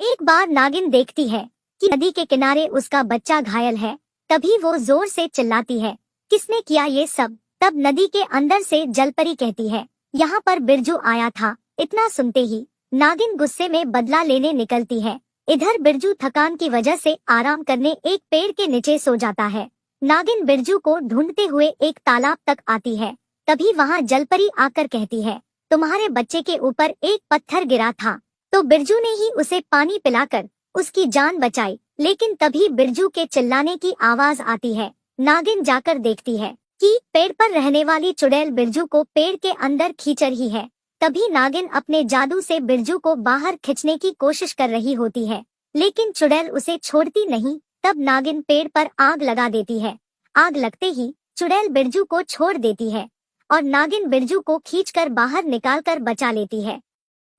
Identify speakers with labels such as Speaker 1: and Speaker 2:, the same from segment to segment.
Speaker 1: एक बार नागिन देखती है कि नदी के किनारे उसका बच्चा घायल है। तभी वो जोर से चिल्लाती है, किसने किया ये सब? तब नदी के अंदर से जलपरी कहती है, यहाँ पर बिरजू आया था। इतना सुनते ही नागिन गुस्से में बदला लेने निकलती है। इधर बिरजू थकान की वजह से आराम करने एक पेड़ के नीचे सो जाता है। नागिन बिरजू को ढूंढते हुए एक तालाब तक आती है। तभी वहाँ जलपरी आकर कहती है, तुम्हारे बच्चे के ऊपर एक पत्थर गिरा था तो बिरजू ने ही उसे पानी पिलाकर उसकी जान बचाई। लेकिन तभी बिरजू के चिल्लाने की आवाज आती है। नागिन जाकर देखती है कि पेड़ पर रहने वाली चुड़ैल बिरजू को पेड़ के अंदर खींच रही है। तभी नागिन अपने जादू से बिरजू को बाहर खींचने की कोशिश कर रही होती है, लेकिन चुड़ैल उसे छोड़ती नहीं। तब नागिन पेड़ पर आग लगा देती है। आग लगते ही चुड़ैल बिरजू को छोड़ देती है और नागिन बिरजू को खींचकर बाहर निकालकर बचा लेती है।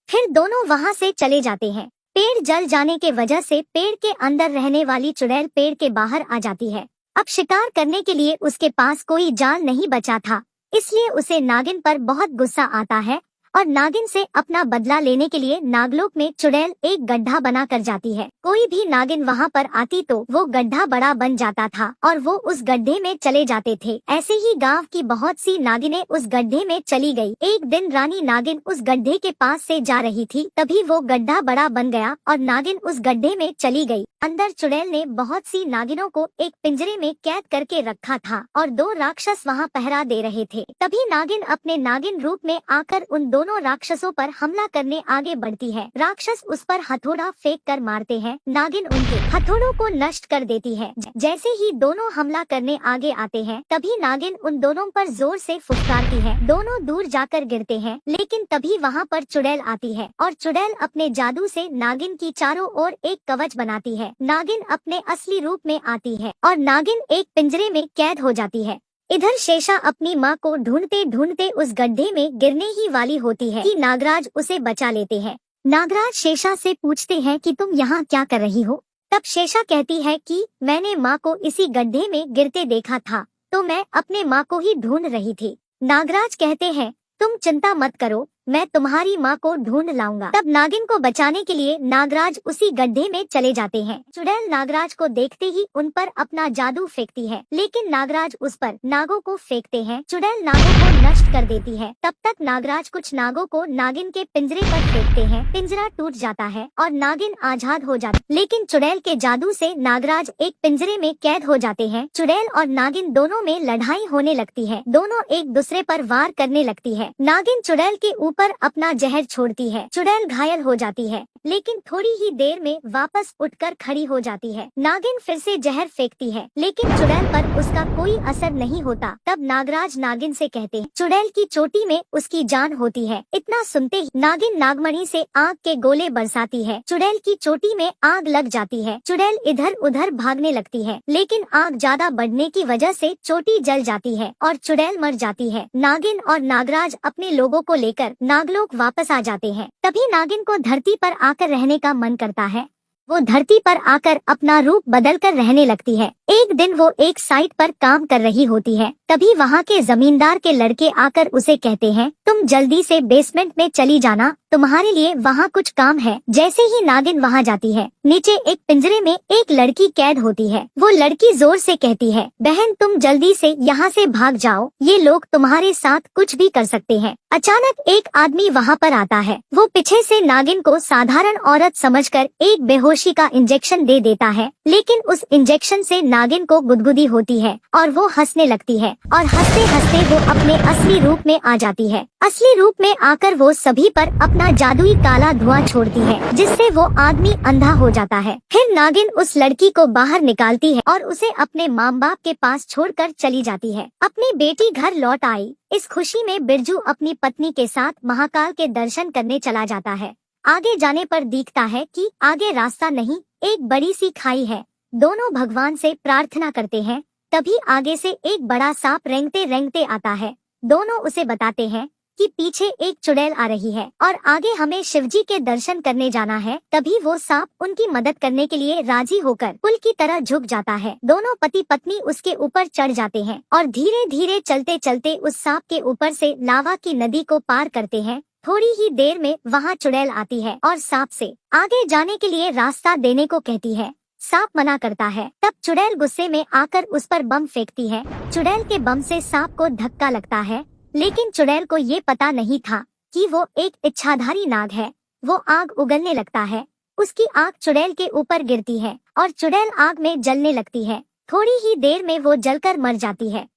Speaker 1: फिर दोनों वहां से चले जाते हैं। पेड़ जल जाने के वजह से पेड़ के अंदर रहने वाली चुड़ैल पेड़ के बाहर आ जाती है। अब शिकार करने के लिए उसके पास कोई जाल नहीं बचा था, इसलिए उसे नागिन पर बहुत गुस्सा आता है और नागिन से अपना बदला लेने के लिए नागलोक में चुड़ैल एक गड्ढा बना कर जाती है। कोई भी नागिन वहाँ पर आती तो वो गड्ढा बड़ा बन जाता था और वो उस गड्ढे में चले जाते थे। ऐसे ही गांव की बहुत सी नागिनें उस गड्ढे में चली गई। एक दिन रानी नागिन उस गड्ढे के पास से जा रही थी, तभी वो गड्ढा बड़ा बन गया और नागिन उस गड्ढे में चली गई। अंदर चुड़ैल ने बहुत सी नागिनों को एक पिंजरे में कैद करके रखा था और दो राक्षस वहाँ पहरा दे रहे थे। तभी नागिन अपने नागिन रूप में आकर उन दोनों राक्षसों पर हमला करने आगे बढ़ती है। राक्षस उस पर हथौड़ा फेंक कर मारते हैं। नागिन उनके हथौड़ों को नष्ट कर देती है। जैसे ही दोनों हमला करने आगे आते हैं, तभी नागिन उन दोनों पर जोर से फुफकारती है। दोनों दूर जाकर गिरते हैं, लेकिन तभी वहाँ पर चुड़ैल आती है और चुड़ैल अपने जादू से नागिन की चारों ओर एक कवच बनाती है। नागिन अपने असली रूप में आती है और नागिन एक पिंजरे में कैद हो जाती है। इधर शेषा अपनी माँ को ढूंढते ढूंढते उस गड्ढे में गिरने ही वाली होती है कि नागराज उसे बचा लेते हैं। नागराज शेषा से पूछते हैं कि तुम यहाँ क्या कर रही हो? तब शेषा कहती है कि मैंने माँ को इसी गड्ढे में गिरते देखा था, तो मैं अपने माँ को ही ढूंढ रही थी। नागराज कहते हैं, तुम चिंता मत करो, मैं तुम्हारी माँ को ढूंढ लाऊंगा। तब नागिन को बचाने के लिए नागराज उसी गड्ढे में चले जाते हैं। चुड़ैल नागराज को देखते ही उन पर अपना जादू फेंकती है, लेकिन नागराज उस पर नागों को फेंकते हैं। चुड़ैल नागों को नष्ट कर देती है। तब तक नागराज कुछ नागों को नागिन के पिंजरे पर फेंकते हैं। पिंजरा टूट जाता है और नागिन आजाद हो जाती, लेकिन चुड़ैल के जादू से नागराज एक पिंजरे में कैद हो जाते हैं। चुड़ैल और नागिन दोनों में लड़ाई होने लगती है। दोनों एक दूसरे पर वार करने लगती है। नागिन चुड़ैल के ऊपर अपना जहर छोड़ती है। चुड़ैल घायल हो जाती है, लेकिन थोड़ी ही देर में वापस उठकर खड़ी हो जाती है। नागिन फिर से जहर फेंकती है, लेकिन चुड़ैल पर उसका कोई असर नहीं होता। तब नागराज नागिन से कहते हैं, चुड़ैल की चोटी में उसकी जान होती है। इतना सुनते ही नागिन नागमणि से आग के गोले बरसाती है। चुड़ैल की चोटी में आग लग जाती है। चुड़ैल इधर उधर भागने लगती है, लेकिन आग ज्यादा बढ़ने की वजह से चोटी जल जाती है और चुड़ैल मर जाती है। नागिन और नागराज अपने लोगों को लेकर नागलोक वापस आ जाते हैं। तभी नागिन को धरती पर आकर रहने का मन करता है। वो धरती पर आकर अपना रूप बदलकर रहने लगती है। एक दिन वो एक साइट पर काम कर रही होती है। तभी वहाँ के जमींदार के लड़के आकर उसे कहते हैं, तुम जल्दी से बेसमेंट में चली जाना, तुम्हारे लिए वहाँ कुछ काम है। जैसे ही नागिन वहाँ जाती है, नीचे एक पिंजरे में एक लड़की कैद होती है। वो लड़की जोर से कहती है, बहन तुम जल्दी से यहाँ से भाग जाओ, ये लोग तुम्हारे साथ कुछ भी कर सकते हैं। अचानक एक आदमी वहाँ पर आता है। वो पीछे से नागिन को साधारण औरत समझकर एक बेहोशी का इंजेक्शन दे देता है, लेकिन उस इंजेक्शन से नागिन को गुदगुदी होती है और वो हंसने लगती है और हंसते हंसते वो अपने असली रूप में आ जाती है। असली रूप में आकर वो सभी पर अपना जादुई काला धुआं छोड़ती है, जिससे वो आदमी अंधा हो जाता है। फिर नागिन उस लड़की को बाहर निकालती है और उसे अपने माँ बाप के पास छोड़कर चली जाती है। अपनी बेटी घर लौट आई। इस खुशी में बिरजू अपनी पत्नी के साथ महाकाल के दर्शन करने चला जाता है। आगे जाने पर दिखता है कि आगे रास्ता नहीं, एक बड़ी सी खाई है। दोनों भगवान से प्रार्थना करते हैं। तभी आगे से एक बड़ा सांप रेंगते रेंगते आता है। दोनों उसे बताते हैं कि पीछे एक चुड़ैल आ रही है और आगे हमें शिवजी के दर्शन करने जाना है। तभी वो सांप उनकी मदद करने के लिए राजी होकर पुल की तरह झुक जाता है। दोनों पति पत्नी उसके ऊपर चढ़ जाते हैं और धीरे धीरे चलते चलते उस सांप के ऊपर से लावा की नदी को पार करते हैं। थोड़ी ही देर में वहाँ चुड़ैल आती है और सांप से आगे जाने के लिए रास्ता देने को कहती है। सांप मना करता है। तब चुड़ैल गुस्से में आकर उस पर बम फेंकती है। चुड़ैल के बम से सांप को धक्का लगता है, लेकिन चुड़ैल को ये पता नहीं था कि वो एक इच्छाधारी नाग है। वो आग उगलने लगता है। उसकी आग चुड़ैल के ऊपर गिरती है और चुड़ैल आग में जलने लगती है। थोड़ी ही देर में वो जलकर मर जाती है।